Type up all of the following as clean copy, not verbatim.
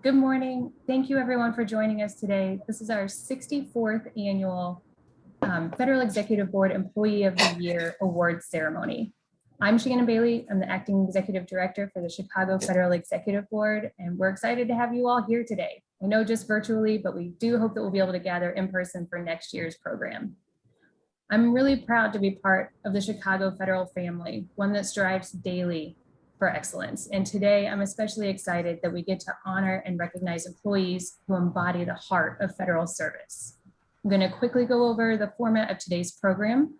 Good morning. Thank you everyone for joining us today. This is our 64th annual Federal Executive Board Employee of the Year Awards ceremony. I'm Shannon Bailey. I'm the Acting Executive Director for the Chicago Federal Executive Board, and we're excited to have you all here today. I know just virtually, but we do hope that we'll be able to gather in person for next year's program. I'm really proud to be part of the Chicago Federal family, one that strives daily for excellence. And today I'm especially excited that we get to honor and recognize employees who embody the heart of federal service. I'm going to quickly go over the format of today's program.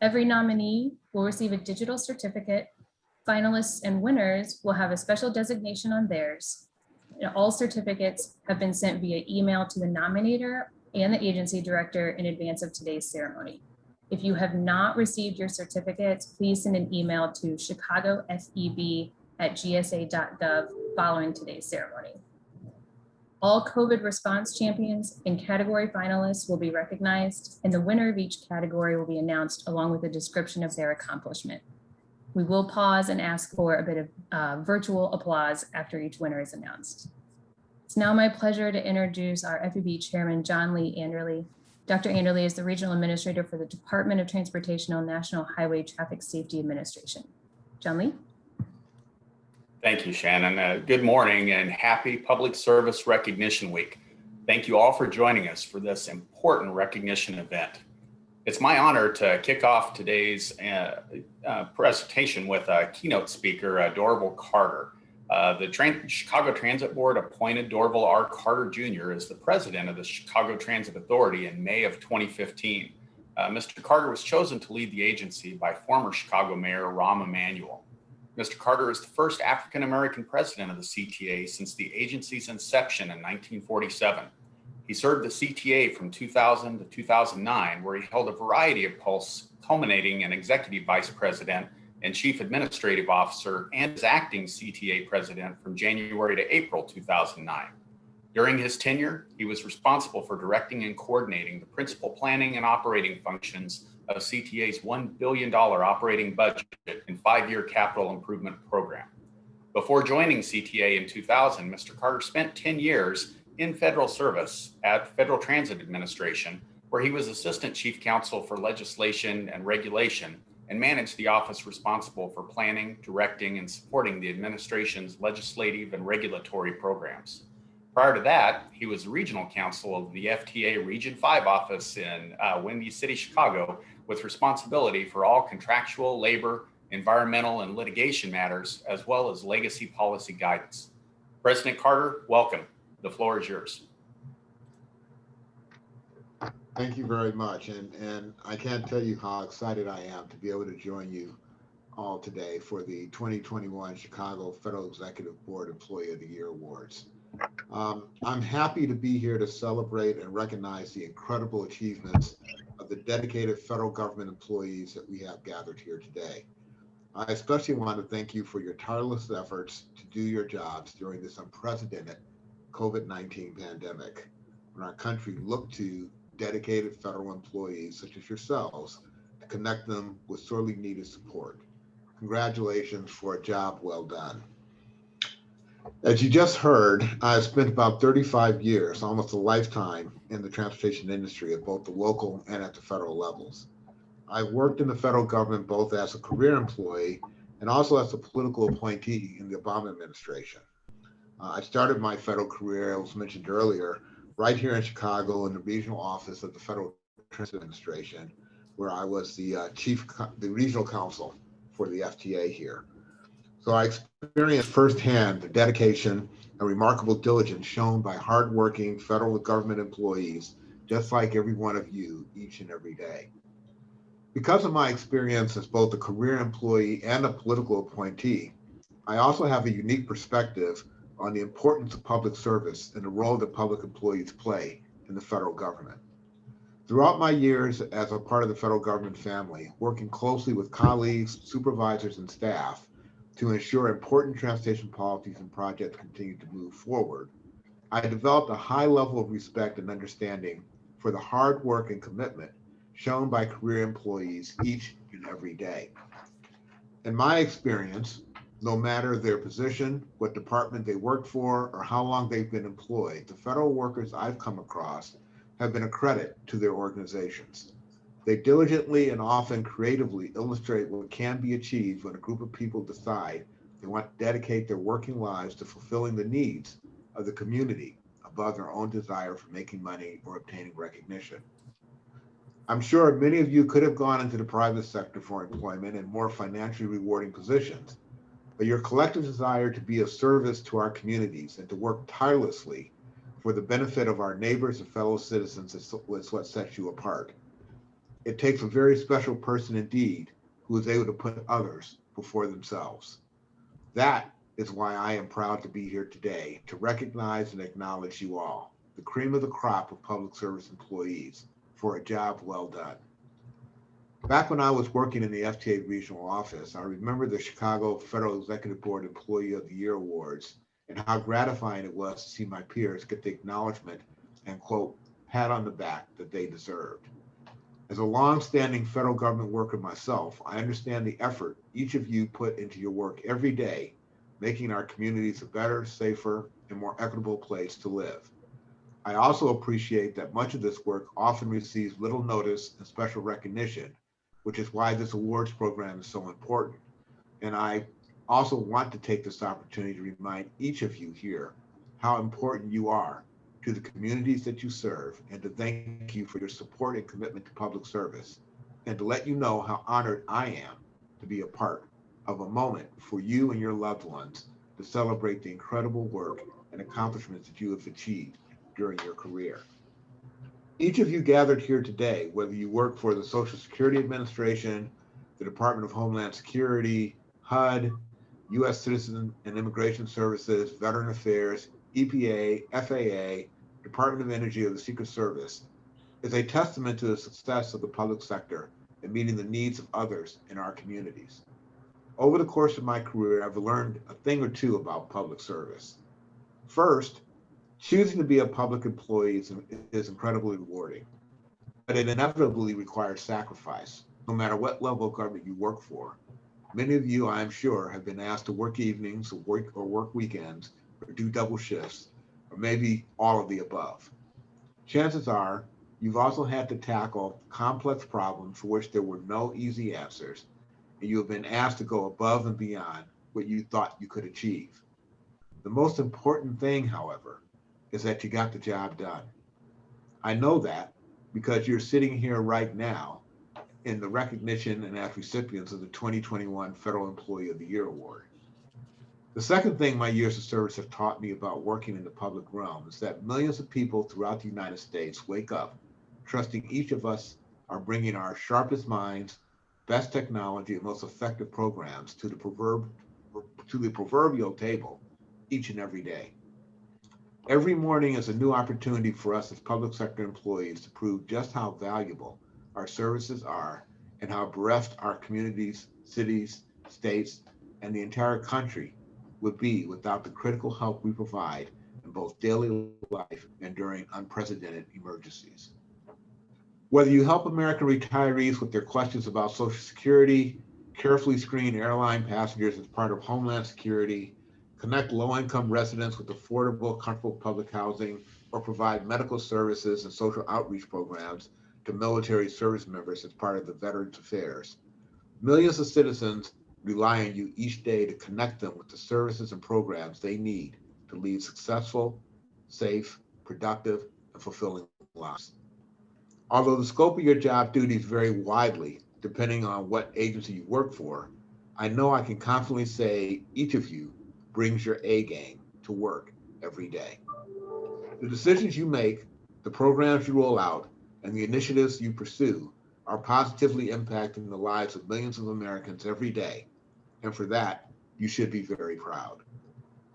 Every nominee will receive a digital certificate. Finalists and winners will have a special designation on theirs. And all certificates have been sent via email to the nominator and the agency director in advance of today's ceremony. If you have not received your certificates, please send an email to chicagofeb@gsa.gov following today's ceremony. All COVID response champions and category finalists will be recognized, and the winner of each category will be announced along with a description of their accomplishment. We will pause and ask for a bit of virtual applause after each winner is announced. It's now my pleasure to introduce our FEB Chairman, John Lee Anderle. Dr. Anderle is the Regional Administrator for the Department of Transportation and National Highway Traffic Safety Administration. John Lee. Thank you, Shannon. Good morning and happy Public Service Recognition Week. Thank you all for joining us for this important recognition event. It's my honor to kick off today's presentation with a keynote speaker, Dorval Carter. The Chicago Transit Board appointed Dorval R. Carter Jr. as the president of the Chicago Transit Authority in May of 2015. Mr. Carter was chosen to lead the agency by former Chicago Mayor Rahm Emanuel. Mr. Carter is the first African-American president of the CTA since the agency's inception in 1947. He served the CTA from 2000 to 2009, where he held a variety of posts, culminating in executive vice president and chief administrative officer, and as acting CTA president from January to April 2009. During his tenure, he was responsible for directing and coordinating the principal planning and operating functions of CTA's $1 billion operating budget and 5-year capital improvement program. Before joining CTA in 2000, Mr. Carter spent 10 years in federal service at Federal Transit Administration, where he was Assistant Chief Counsel for Legislation and Regulation and managed the office responsible for planning, directing, and supporting the administration's legislative and regulatory programs. Prior to that, he was regional counsel of the FTA Region 5 office in Windy City, Chicago, with responsibility for all contractual, labor, environmental, and litigation matters, as well as legacy policy guidance. President Carter, welcome. The floor is yours. Thank you very much. And I can't tell you how excited I am to be able to join you all today for the 2021 Chicago Federal Executive Board Employee of the Year Awards. I'm happy to be here to celebrate and recognize the incredible achievements of the dedicated federal government employees that we have gathered here today. I especially want to thank you for your tireless efforts to do your jobs during this unprecedented COVID-19 pandemic, when our country looked to dedicated federal employees such as yourselves to connect them with sorely needed support. Congratulations for a job well done. As you just heard, I've spent about 35 years, almost a lifetime, in the transportation industry at both the local and at the federal levels. I've worked in the federal government both as a career employee and also as a political appointee in the Obama administration. I started my federal career, as was mentioned earlier, right here in Chicago in the regional office of the Federal Transit Administration, where I was the regional counsel for the FTA here. So I experienced firsthand the dedication and remarkable diligence shown by hardworking federal government employees, just like every one of you each and every day. Because of my experience as both a career employee and a political appointee, I also have a unique perspective on the importance of public service and the role that public employees play in the federal government. Throughout my years as a part of the federal government family, working closely with colleagues, supervisors, and staff to ensure important transportation policies and projects continue to move forward, I developed a high level of respect and understanding for the hard work and commitment shown by career employees each and every day. In my experience, No matter their position, what department they work for, or how long they've been employed, the federal workers I've come across have been a credit to their organizations. They diligently and often creatively illustrate what can be achieved when a group of people decide they want to dedicate their working lives to fulfilling the needs of the community above their own desire for making money or obtaining recognition. I'm sure many of you could have gone into the private sector for employment and more financially rewarding positions, but your collective desire to be of service to our communities and to work tirelessly for the benefit of our neighbors and fellow citizens is what sets you apart. It takes a very special person indeed who is able to put others before themselves. That is why I am proud to be here today to recognize and acknowledge you all, the cream of the crop of public service employees, for a job well done. Back when I was working in the FTA regional office, I remember the Chicago Federal Executive Board Employee of the Year Awards and how gratifying it was to see my peers get the acknowledgement and, quote, pat on the back that they deserved. As a long-standing federal government worker myself, I understand the effort each of you put into your work every day, making our communities a better, safer, and more equitable place to live. I also appreciate that much of this work often receives little notice and special recognition, which is why this awards program is so important. And I also want to take this opportunity to remind each of you here how important you are to the communities that you serve, and to thank you for your support and commitment to public service, and to let you know how honored I am to be a part of a moment for you and your loved ones to celebrate the incredible work and accomplishments that you have achieved during your career. Each of you gathered here today, whether you work for the Social Security Administration, the Department of Homeland Security, HUD, U.S. Citizen and Immigration Services, Veteran Affairs, EPA, FAA, Department of Energy, or the Secret Service, is a testament to the success of the public sector in meeting the needs of others in our communities. Over the course of my career, I've learned a thing or two about public service. First, choosing to be a public employee is incredibly rewarding, but it inevitably requires sacrifice, no matter what level of government you work for. Many of you, I am sure, have been asked to work evenings or work weekends or do double shifts, or maybe all of the above. Chances are you've also had to tackle complex problems for which there were no easy answers, and you have been asked to go above and beyond what you thought you could achieve. The most important thing, however, is that you got the job done. I know that because you're sitting here right now in the recognition and as recipients of the 2021 Federal Employee of the Year Award. The second thing my years of service have taught me about working in the public realm is that millions of people throughout the United States wake up trusting each of us are bringing our sharpest minds, best technology, and most effective programs to the proverbial table each and every day. Every morning is a new opportunity for us as public sector employees to prove just how valuable our services are and how bereft our communities, cities, states, and the entire country would be without the critical help we provide in both daily life and during unprecedented emergencies. Whether you help American retirees with their questions about Social Security, carefully screen airline passengers as part of Homeland Security, connect low-income residents with affordable, comfortable public housing, or provide medical services and social outreach programs to military service members as part of the Veterans Affairs, millions of citizens rely on you each day to connect them with the services and programs they need to lead successful, safe, productive, and fulfilling lives. Although the scope of your job duties vary widely depending on what agency you work for, I know I can confidently say each of you brings your A game to work every day. The decisions you make, the programs you roll out, and the initiatives you pursue are positively impacting the lives of millions of Americans every day. And for that, you should be very proud.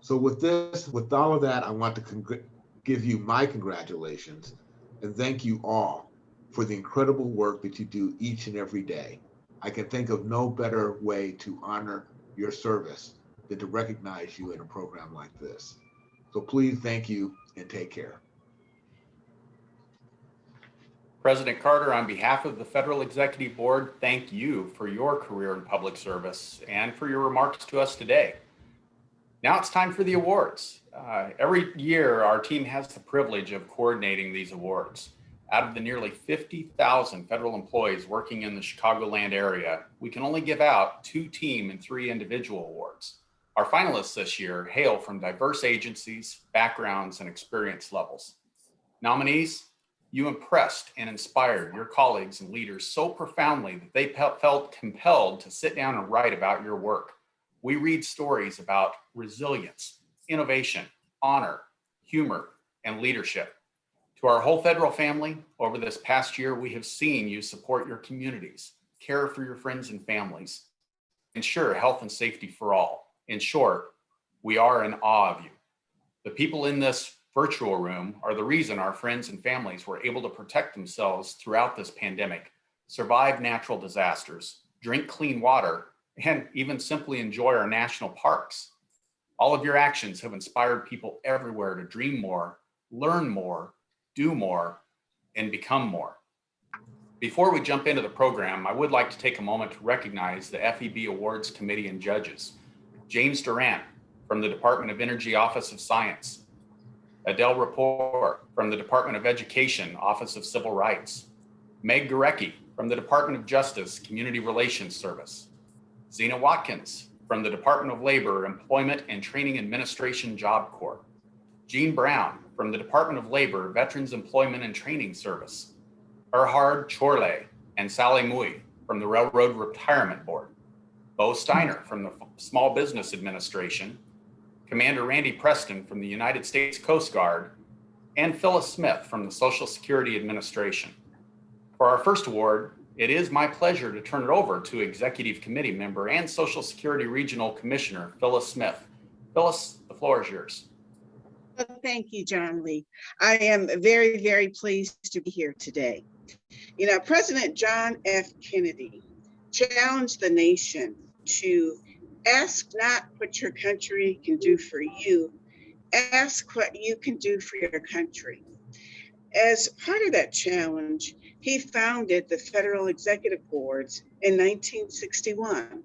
So with all of that, I want to give you my congratulations and thank you all for the incredible work that you do each and every day. I can think of no better way to honor your service than to recognize you in a program like this. So please, thank you and take care. President Carter, on behalf of the Federal Executive Board, thank you for your career in public service and for your remarks to us today. Now it's time for the awards. Every year, our team has the privilege of coordinating these awards. Out of the nearly 50,000 federal employees working in the Chicagoland area, we can only give out 2 team and 3 individual awards. Our finalists this year hail from diverse agencies, backgrounds, and experience levels. Nominees, you impressed and inspired your colleagues and leaders so profoundly that they felt compelled to sit down and write about your work. We read stories about resilience, innovation, honor, humor, and leadership. To our whole federal family, over this past year, we have seen you support your communities, care for your friends and families, ensure health and safety for all. In short, we are in awe of you. The people in this virtual room are the reason our friends and families were able to protect themselves throughout this pandemic, survive natural disasters, drink clean water, and even simply enjoy our national parks. All of your actions have inspired people everywhere to dream more, learn more, do more, and become more. Before we jump into the program, I would like to take a moment to recognize the FEB Awards Committee and judges. James Durant from the Department of Energy Office of Science, Adele Rapport from the Department of Education Office of Civil Rights, Meg Gurecki from the Department of Justice Community Relations Service, Zena Watkins from the Department of Labor Employment and Training Administration Job Corps, Jean Brown from the Department of Labor Veterans Employment and Training Service, Erhard Chorley and Sally Mui from the Railroad Retirement Board, Bo Steiner from the Small Business Administration, Commander Randy Preston from the United States Coast Guard, and Phyllis Smith from the Social Security Administration. For our first award, it is my pleasure to turn it over to Executive Committee member and Social Security Regional Commissioner, Phyllis Smith. Phyllis, the floor is yours. Well, thank you, John Lee. I am very, very pleased to be here today. You know, President John F. Kennedy challenged the nation to ask not what your country can do for you, ask what you can do for your country. As part of that challenge, he founded the Federal Executive Boards in 1961.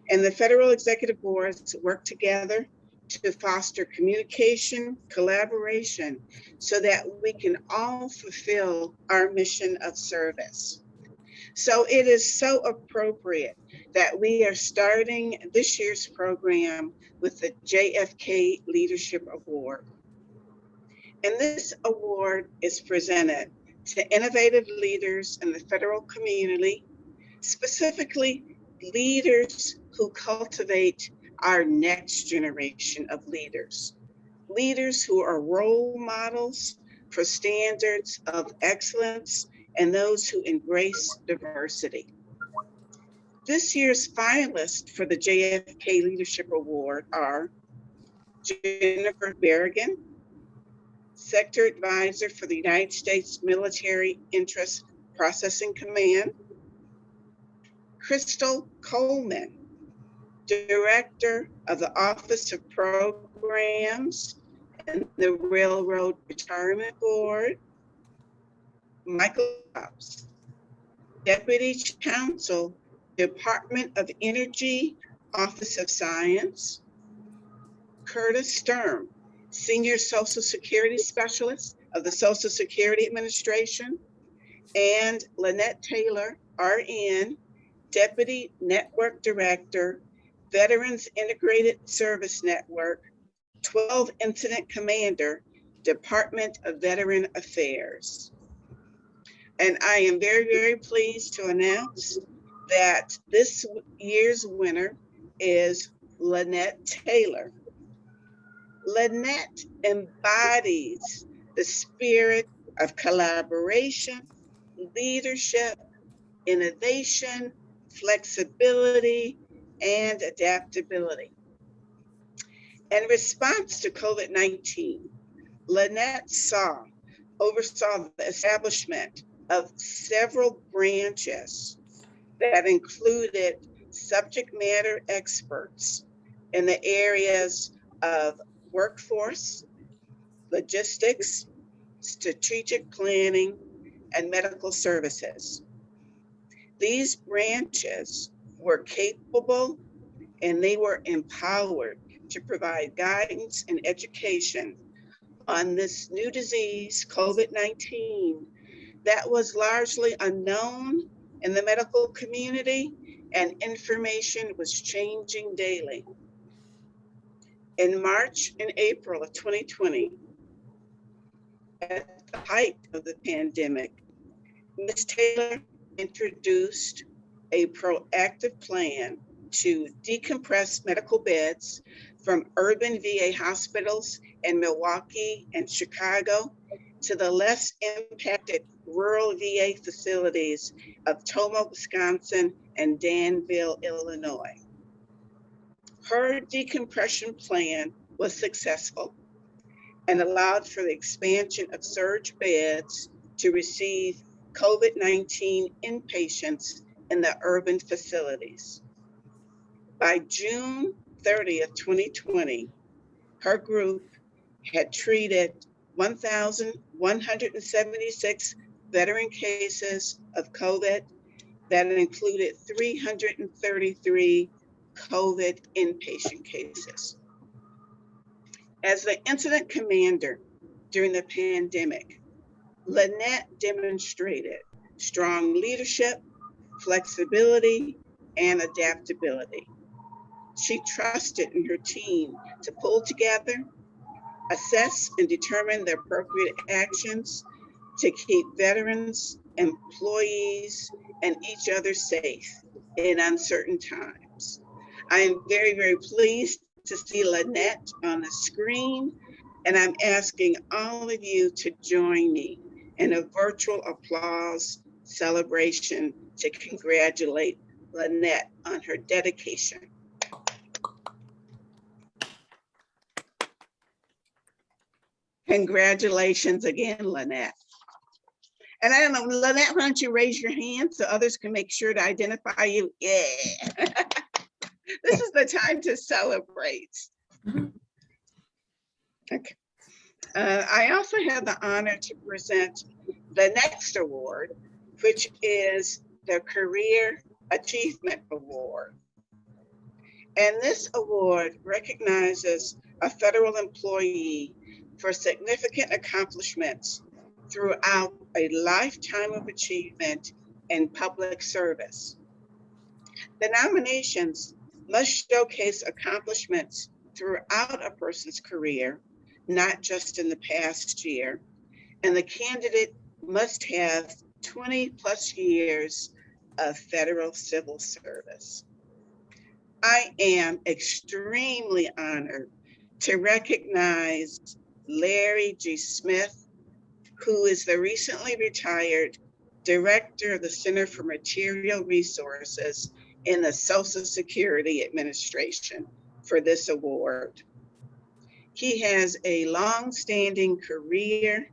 And the Federal Executive Boards work together to foster communication, collaboration, so that we can all fulfill our mission of service. So it is so appropriate that we are starting this year's program with the JFK Leadership Award. And this award is presented to innovative leaders in the federal community, specifically leaders who cultivate our next generation of leaders, leaders who are role models for standards of excellence and those who embrace diversity. This year's finalists for the JFK Leadership Award are Jennifer Berrigan, Sector Advisor for the United States Military Interest Processing Command, Crystal Coleman, Director of the Office of Programs and the Railroad Retirement Board, Michael Hobbs, Deputy Counsel, Department of Energy, Office of Science, Curtis Sturm, Senior Social Security Specialist of the Social Security Administration, and Lynette Taylor, RN, Deputy Network Director, Veterans Integrated Service Network, 12 Incident Commander, Department of Veteran Affairs. And I am very, very pleased to announce that this year's winner is Lynette Taylor. Lynette embodies the spirit of collaboration, leadership, innovation, flexibility, and adaptability. In response to COVID-19, Lynette oversaw the establishment of several branches that included subject matter experts in the areas of workforce, logistics, strategic planning, and medical services. These branches were capable and they were empowered to provide guidance and education on this new disease, COVID-19, that was largely unknown in the medical community, and information was changing daily. In March and April of 2020, at the height of the pandemic, Ms. Taylor introduced a proactive plan to decompress medical beds from urban VA hospitals in Milwaukee and Chicago to the less impacted rural VA facilities of Tomah, Wisconsin, and Danville, Illinois. Her decompression plan was successful and allowed for the expansion of surge beds to receive COVID-19 inpatients in the urban facilities. By June 30th, 2020, her group had treated 1,176 veteran cases of COVID that included 333 COVID inpatient cases. As the incident commander during the pandemic, Lynette demonstrated strong leadership, flexibility, and adaptability. She trusted in her team to pull together, assess, and determine the appropriate actions to keep veterans, employees, and each other safe in uncertain times. I am very, very pleased to see Lynette on the screen, and I'm asking all of you to join me in a virtual applause celebration to congratulate Lynette on her dedication. Congratulations again, Lynette. And I don't know, Lynette, why don't you raise your hand so others can make sure to identify you? Yeah. This is the time to celebrate. Okay. I also have the honor to present the next award, which is the Career Achievement Award. And this award recognizes a federal employee for significant accomplishments throughout a lifetime of achievement in public service. The nominations must showcase accomplishments throughout a person's career, not just in the past year, and the candidate must have 20 plus years of federal civil service. I am extremely honored to recognize Larry G. Smith, who is the recently retired Director of the Center for Material Resources in the Social Security Administration, for this award. He has a long-standing career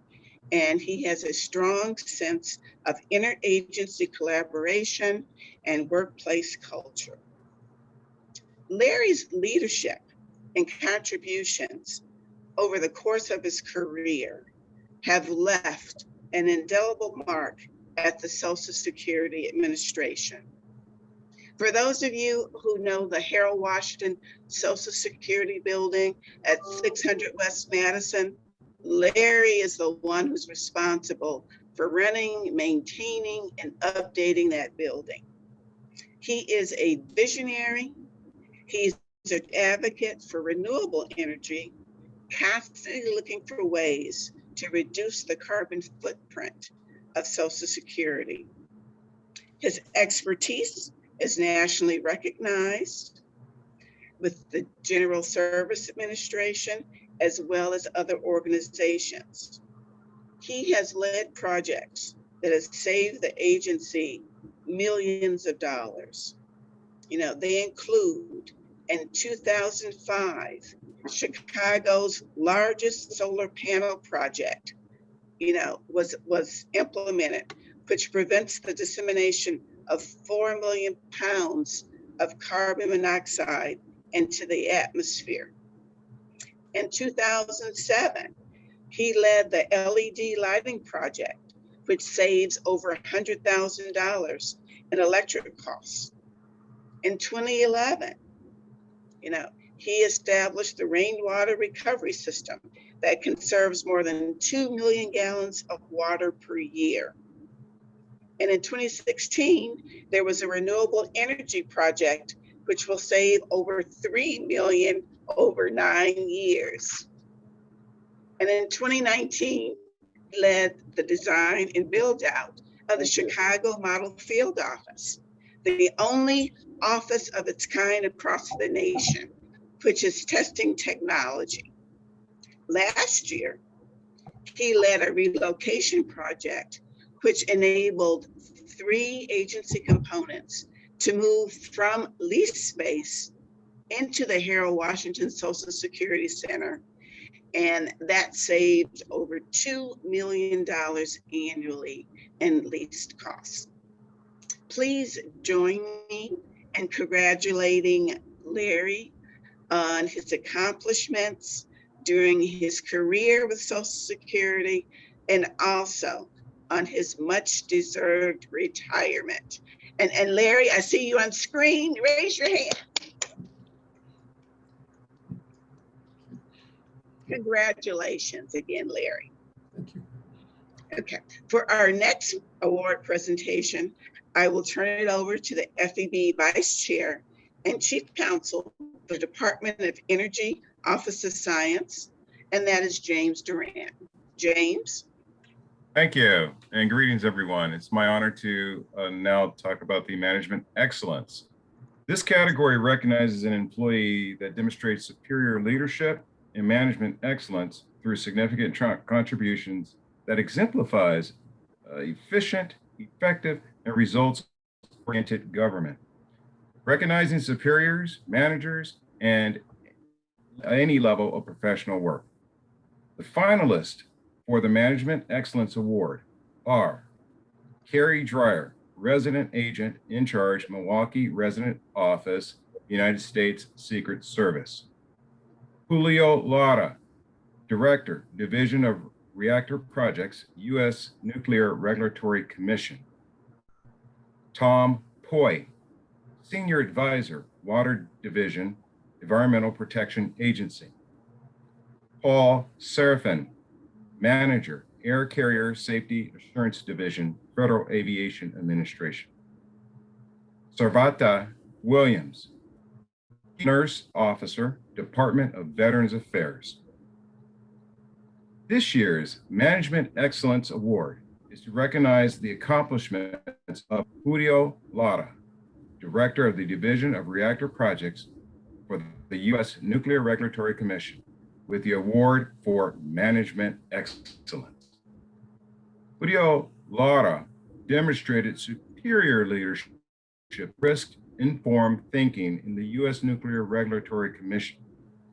and he has a strong sense of interagency collaboration and workplace culture. Larry's leadership and contributions over the course of his career have left an indelible mark at the Social Security Administration. For those of you who know the Harold Washington Social Security building at 600 West Madison, Larry is the one who's responsible for running, maintaining, and updating that building. He is a visionary. He's an advocate for renewable energy, constantly looking for ways to reduce the carbon footprint of Social Security. His expertise is nationally recognized with the General Service Administration as well as other organizations. He has led projects that have saved the agency millions of dollars. You know, they include in 2005, Chicago's largest solar panel project, was implemented, which prevents the dissemination of 4 million pounds of carbon monoxide into the atmosphere. In 2007, he led the LED lighting project, which saves over $100,000 in electric costs. In 2011, he established the rainwater recovery system that conserves more than 2 million gallons of water per year. And in 2016, there was a renewable energy project which will save over 3 million over 9 years. And in 2019, he led the design and build out of the Chicago Model Field Office, the only office of its kind across the nation, which is testing technology. Last year, he led a relocation project which enabled 3 agency components to move from lease space into the Harold Washington Social Security Center. And that saved over $2 million annually in leased costs. Please join me in congratulating Larry on his accomplishments during his career with Social Security and also on his much deserved retirement. And Larry, I see you on screen. Raise your hand. Congratulations again, Larry. Thank you. Okay, for our next award presentation, I will turn it over to the FEB Vice Chair and Chief Counsel for the Department of Energy, Office of Science, and that is James Duran. James. Thank you, and greetings, everyone. It's my honor to now talk about the management excellence. This category recognizes an employee that demonstrates superior leadership and management excellence through significant contributions that exemplifies efficient, effective, and results-oriented government. Recognizing superiors, managers, and any level of professional work. The finalists for the Management Excellence Award are Carrie Dreyer, Resident Agent in Charge, Milwaukee Resident Office, United States Secret Service. Julio Lara, Director, Division of Reactor Projects, U.S. Nuclear Regulatory Commission. Tom Poi, Senior Advisor, Water Division, Environmental Protection Agency. Paul Serafin, Manager, Air Carrier Safety Assurance Division, Federal Aviation Administration. Sarvata Williams, Nurse Officer, Department of Veterans Affairs. This year's Management Excellence Award is to recognize the accomplishments of Julio Lara, Director of the Division of Reactor Projects for the U.S. Nuclear Regulatory Commission, with the award for Management Excellence. Julio Lara demonstrated superior leadership, risk-informed thinking in the U.S. Nuclear Regulatory Commission.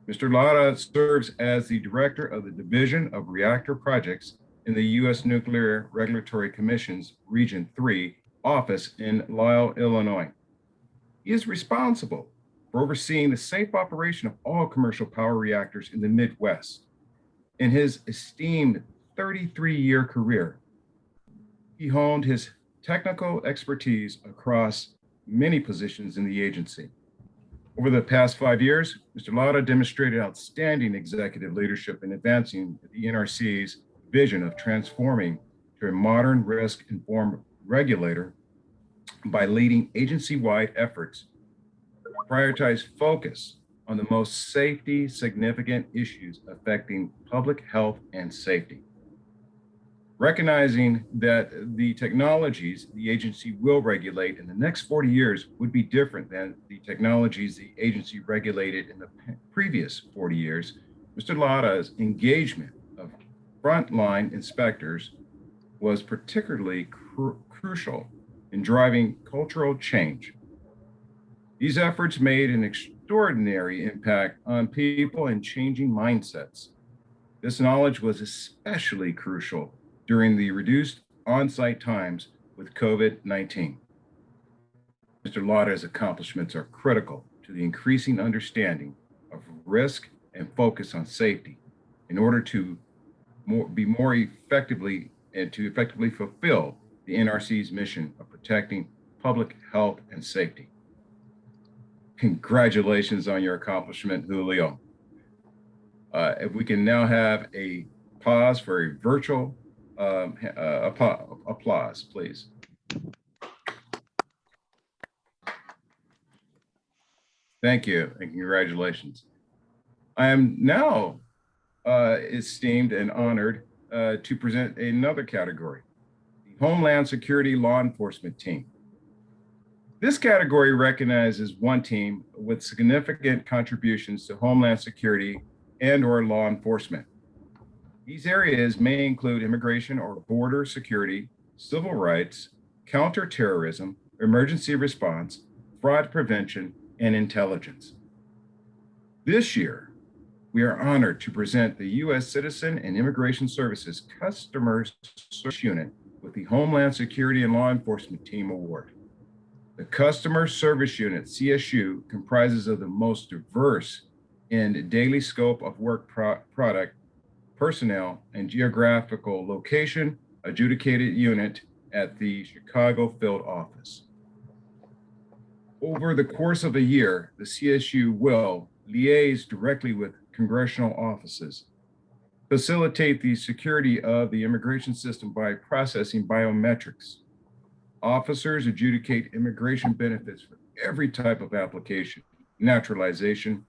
Mr. Lara serves as the Director of the Division of Reactor Projects in the U.S. Nuclear Regulatory Commission's Region 3 office in Lisle, Illinois. He is responsible for overseeing the safe operation of all commercial power reactors in the Midwest. In his esteemed 33-year career, he honed his technical expertise across many positions in the agency. Over the past 5 years, Mr. Lara demonstrated outstanding executive leadership in advancing the NRC's vision of transforming to a modern risk-informed regulator by leading agency-wide efforts to prioritize focus on the most safety significant issues affecting public health and safety. Recognizing that the technologies the agency will regulate in the next 40 years would be different than the technologies the agency regulated in the previous 40 years, Mr. Lara's engagement of frontline inspectors was particularly crucial in driving cultural change. These efforts made an extraordinary impact on people and changing mindsets. This knowledge was especially crucial during the reduced on-site times with COVID-19. Mr. Lara's accomplishments are critical to the increasing understanding of risk and focus on safety in order to be more effectively and to effectively fulfill the NRC's mission of protecting public health and safety. Congratulations on your accomplishment, Julio. If we can now have a pause for a virtual applause, please. Thank you and congratulations. I am now esteemed and honored to present another category, the Homeland Security Law Enforcement Team. This category recognizes one team with significant contributions to Homeland Security and/or law enforcement. These areas may include immigration or border security, civil rights, counterterrorism, emergency response, fraud prevention, and intelligence. This year, we are honored to present the U.S. Citizen and Immigration Services Customer Service Unit with the Homeland Security and Law Enforcement Team Award. The Customer Service Unit, CSU, comprises of the most diverse and daily scope of work product, personnel, and geographical location adjudicated unit at the Chicago field office. Over the course of a year, the CSU will liaise directly with congressional offices, facilitate the security of the immigration system by processing biometrics. Officers adjudicate immigration benefits for every type of application: naturalization,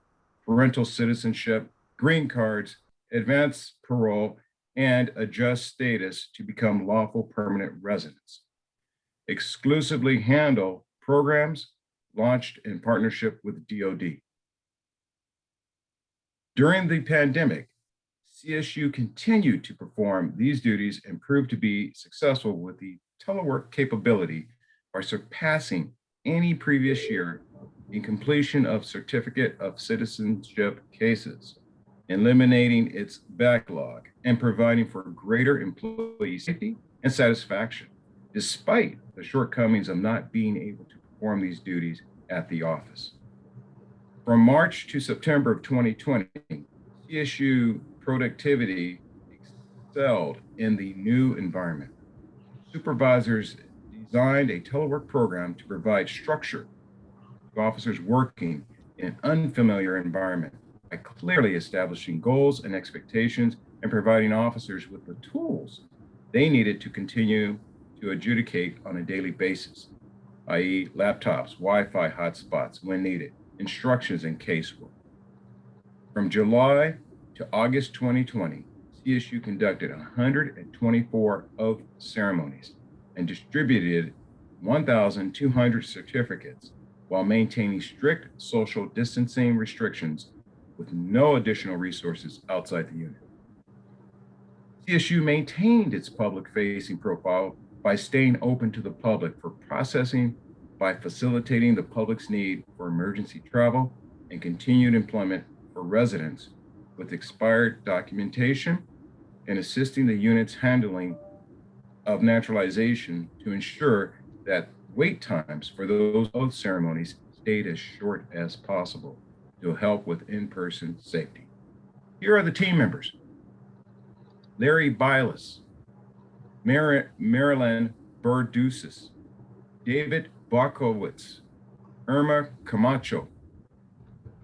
parental citizenship, green cards, advanced parole, and adjust status to become lawful permanent residents. Exclusively handle programs launched in partnership with DoD. During the pandemic, CSU continued to perform these duties and proved to be successful with the telework capability by surpassing any previous year in completion of certificate of citizenship cases, eliminating its backlog, and providing for greater employee safety and satisfaction, despite the shortcomings of not being able to perform these duties at the office. From March to September of 2020, CSU productivity excelled in the new environment. Supervisors designed a telework program to provide structure to officers working in an unfamiliar environment by clearly establishing goals and expectations and providing officers with the tools they needed to continue to adjudicate on a daily basis, i.e. laptops, Wi-Fi hotspots when needed, instructions, and casework. From July to August 2020, CSU conducted 124 oath ceremonies and distributed 1,200 certificates while maintaining strict social distancing restrictions with no additional resources outside the unit. CSU maintained its public-facing profile by staying open to the public for processing, by facilitating the public's need for emergency travel and continued employment for residents with expired documentation, and assisting the unit's handling of naturalization to ensure that wait times for those oath ceremonies stayed as short as possible to help with in-person safety. Here are the team members: Larry Bilas, Marilyn Berdusis, David Bakowitz, Irma Camacho,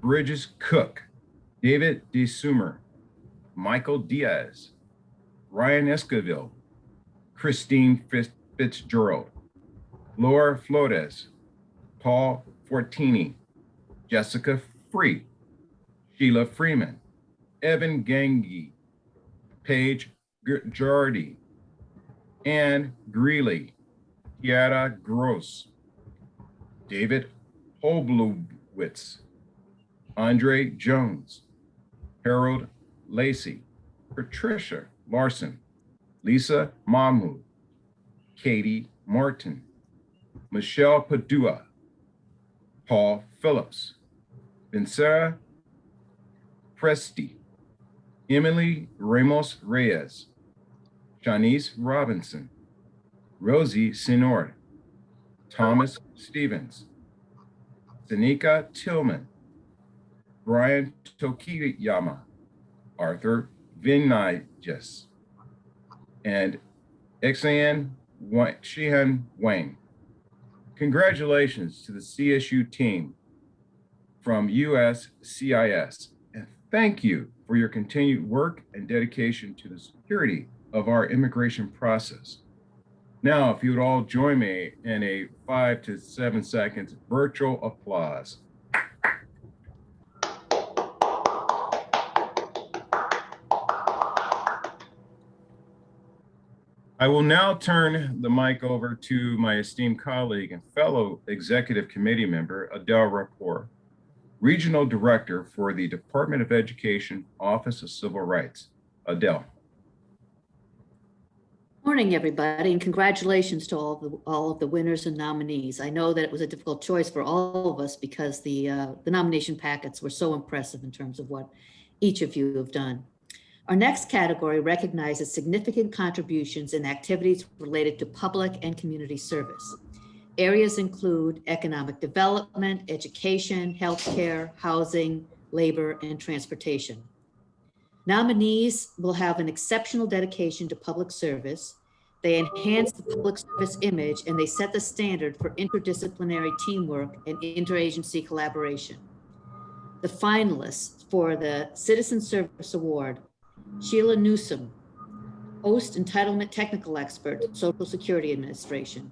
Bridges Cook, David DeSumer, Michael Diaz, Ryan Esquivel, Christine Fitzgerald, Laura Flores, Paul Fortini, Jessica Free, Sheila Freeman, Evan Gangi, Paige Jardy, Anne Greeley, Kiara Gross, David Hoblowitz, Andre Jones, Harold Lacey, Patricia Larson, Lisa Mahmoud, Katie Martin, Michelle Padua, Paul Phillips, Vincera Presti, Emily Ramos Reyes, Shanice Robinson, Rosie Sinord, Thomas Stevens, Sanika Tillman, Brian Tokiyama, Arthur Vinajas, and Exan Sheehan Wang. Congratulations to the CSU team from USCIS, and thank you for your continued work and dedication to the security of our immigration process. Now, if you would all join me in a 5 to 7 seconds virtual applause. I will now turn the mic over to my esteemed colleague and fellow executive committee member, Adele Rapport, Regional Director for the Department of Education, Office of Civil Rights. Adele. Morning, everybody, and congratulations to all of the winners and nominees. I know that it was a difficult choice for all of us because the nomination packets were so impressive in terms of what each of you have done. Our next category recognizes significant contributions in activities related to public and community service. Areas include economic development, education, healthcare, housing, labor, and transportation. Nominees will have an exceptional dedication to public service. They enhance the public service image and they set the standard for interdisciplinary teamwork and interagency collaboration. The finalists for the Citizen Service Award: Sheila Newsom, Post Entitlement Technical Expert, Social Security Administration;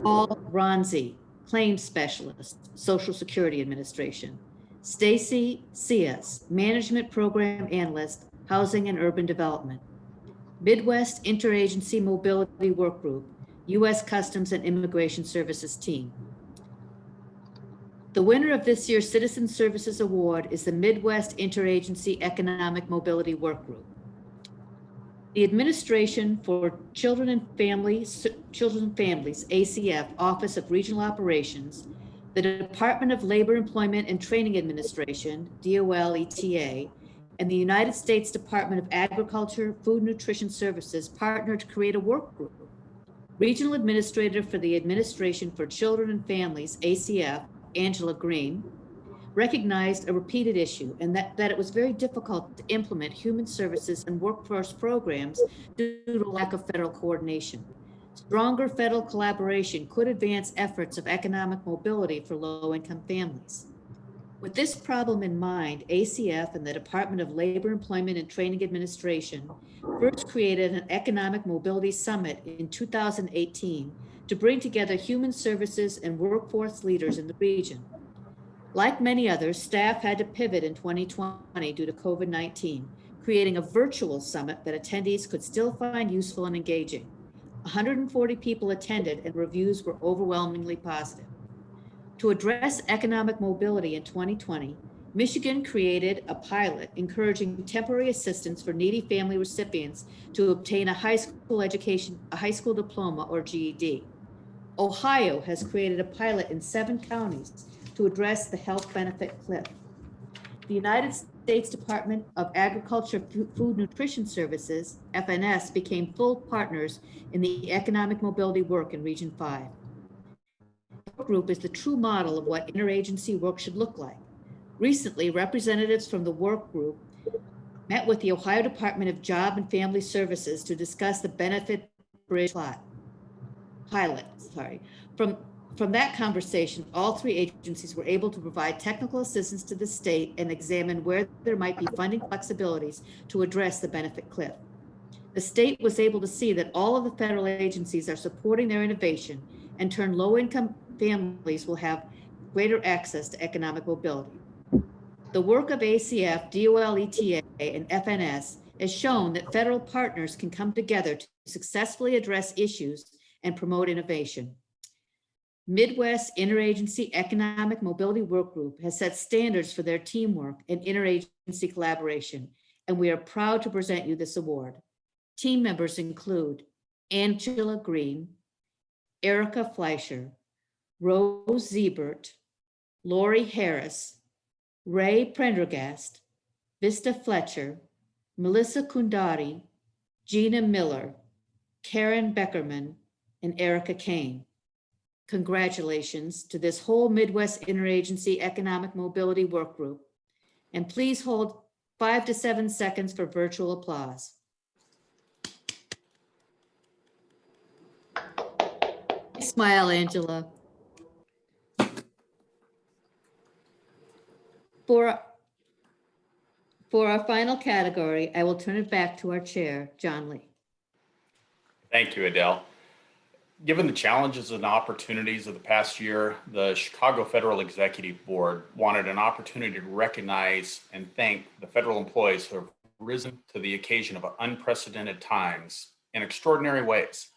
Paul Ronzi, Claims Specialist, Social Security Administration; Stacy Cias, Management Program Analyst, Housing and Urban Development; Midwest Interagency Mobility Workgroup, U.S. Customs and Immigration Services Team. The winner of this year's Citizen Services Award is the Midwest Interagency Economic Mobility Workgroup. The Administration for Children and Families, ACF, Office of Regional Operations, the Department of Labor, Employment and Training Administration, DOL-ETA, and the United States Department of Agriculture, Food and Nutrition Services partnered to create a work group. Regional Administrator for the Administration for Children and Families, ACF, Angela Green, recognized a repeated issue and that it was very difficult to implement human services and workforce programs due to lack of federal coordination. Stronger federal collaboration could advance efforts of economic mobility for low-income families. With this problem in mind, ACF and the Department of Labor, Employment and Training Administration first created an Economic Mobility Summit in 2018 to bring together human services and workforce leaders in the region. Like many others, staff had to pivot in 2020 due to COVID-19, creating a virtual summit that attendees could still find useful and engaging. 140 people attended and reviews were overwhelmingly positive. To address economic mobility in 2020, Michigan created a pilot encouraging temporary assistance for needy family recipients to obtain a high school diploma or GED. Ohio has created a pilot in 7 counties to address the health benefit cliff. The United States Department of Agriculture, Food Nutrition Services, FNS, became full partners in the economic mobility work in Region 5. The group is the true model of what interagency work should look like. Recently, representatives from the work group met with the Ohio Department of Job and Family Services to discuss the benefit bridge pilot. From that conversation, all 3 agencies were able to provide technical assistance to the state and examine where there might be funding flexibilities to address the benefit cliff. The state was able to see that all of the federal agencies are supporting their innovation, and turn low-income families will have greater access to economic mobility. The work of ACF, DOL-ETA, and FNS has shown that federal partners can come together to successfully address issues and promote innovation. Midwest Interagency Economic Mobility Workgroup has set standards for their teamwork and interagency collaboration, and we are proud to present you this award. Team members include Angela Green, Erica Fleischer, Rose Siebert, Lori Harris, Ray Prendergast, Vista Fletcher, Melissa Kundari, Gina Miller, Karen Beckerman, and Erica Kane. Congratulations to this whole Midwest Interagency Economic Mobility Work Group. And please hold 5 to 7 seconds for virtual applause. smile, Angela. For our final category, I will turn it back to our chair, John Lee. Thank you, Adele. Given the challenges and opportunities of the past year, the Chicago Federal Executive Board wanted an opportunity to recognize and thank the federal employees who have risen to the occasion of unprecedented times in extraordinary ways.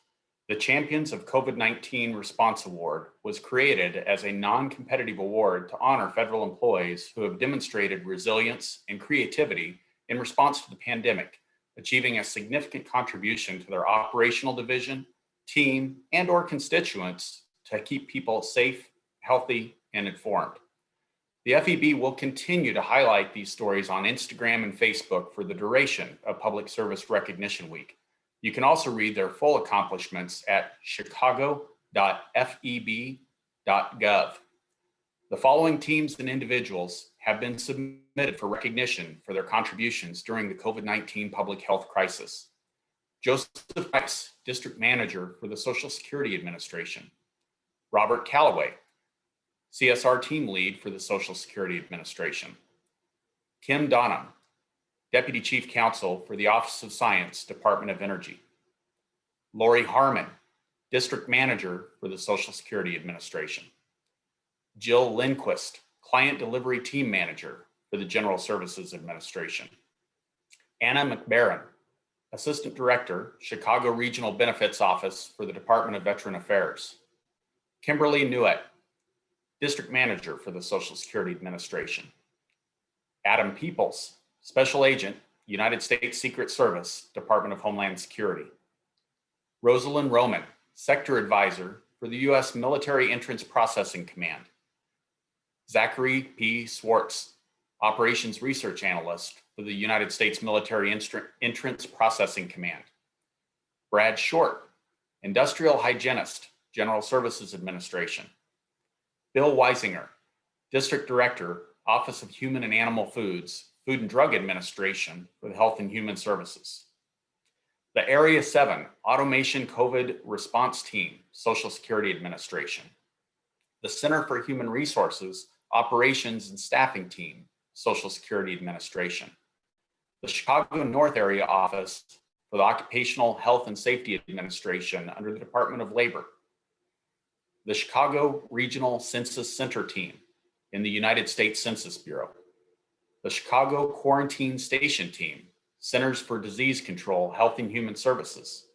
The Champions of COVID-19 Response Award was created as a non-competitive award to honor federal employees who have demonstrated resilience and creativity in response to the pandemic, achieving a significant contribution to their operational division, team, and/or constituents to keep people safe, healthy, and informed. The FEB will continue to highlight these stories on Instagram and Facebook for the duration of Public Service Recognition Week. You can also read their full accomplishments at chicago.feb.gov. The following teams and individuals have been submitted for recognition for their contributions during the COVID-19 public health crisis. Joseph Price, District Manager for the Social Security Administration. Robert Calloway, CSR Team Lead for the Social Security Administration. Kim Donham, Deputy Chief Counsel for the Office of Science, Department of Energy. Lori Harmon, District Manager for the Social Security Administration. Jill Lindquist, Client Delivery Team Manager for the General Services Administration. Anna McBaron, Assistant Director, Chicago Regional Benefits Office for the Department of Veteran Affairs. Kimberly Nuett, District Manager for the Social Security Administration. Adam Peoples, Special Agent, United States Secret Service, Department of Homeland Security. Rosalind Roman, Sector Advisor for the U.S. Military Entrance Processing Command. Zachary P. Swartz, Operations Research Analyst for the United States Military Entrance Processing Command. Brad Short, Industrial Hygienist, General Services Administration. Bill Weisinger, District Director, Office of Human and Animal Foods, Food and Drug Administration for the Health and Human Services. The Area 7 Automation COVID Response Team, Social Security Administration. The Center for Human Resources Operations and Staffing Team, Social Security Administration. The Chicago North Area Office for the Occupational Health and Safety Administration under the Department of Labor. The Chicago Regional Census Center Team in the United States Census Bureau. The Chicago Quarantine Station Team, Centers for Disease Control, Health and Human Services.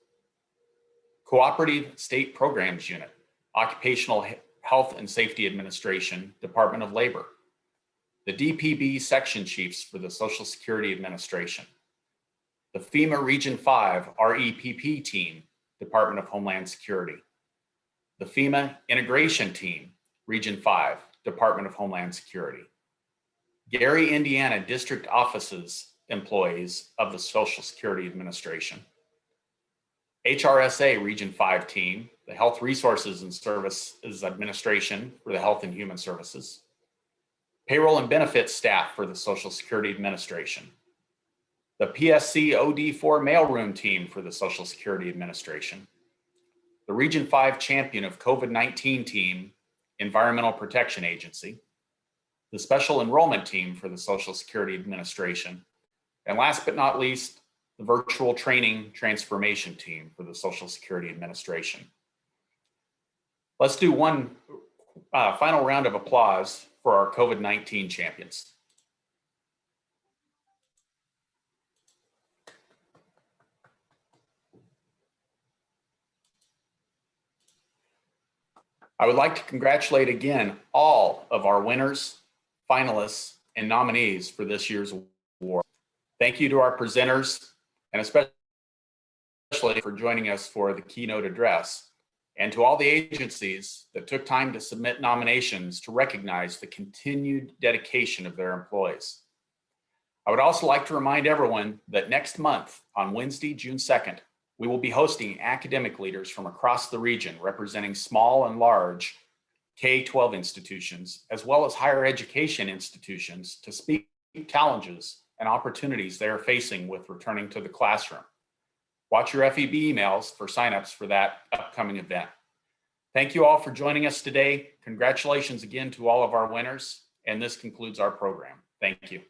Cooperative State Programs Unit, Occupational Health and Safety Administration, Department of Labor. The DPB Section Chiefs for the Social Security Administration. The FEMA Region 5 REPP Team, Department of Homeland Security. The FEMA Integration Team, Region 5, Department of Homeland Security. Gary, Indiana District Offices employees of the Social Security Administration. HRSA Region 5 Team, the Health Resources and Services Administration for the Health and Human Services. Payroll and benefits staff for the Social Security Administration. The PSC OD4 Mailroom Team for the Social Security Administration. The Region 5 Champion of COVID-19 Team, Environmental Protection Agency. The Special Enrollment Team for the Social Security Administration. And last but not least, the Virtual Training Transformation Team for the Social Security Administration. Let's do one final round of applause for our COVID-19 champions. I would like to congratulate again all of our winners, finalists, and nominees for this year's award. Thank you to our presenters, and especially for joining us for the keynote address, and to all the agencies that took time to submit nominations to recognize the continued dedication of their employees. I would also like to remind everyone that next month, on Wednesday, June 2nd, we will be hosting academic leaders from across the region representing small and large K-12 institutions, as well as higher education institutions, to speak challenges and opportunities they are facing with returning to the classroom. Watch your FEB emails for signups for that upcoming event. Thank you all for joining us today. Congratulations again to all of our winners. And this concludes our program. Thank you.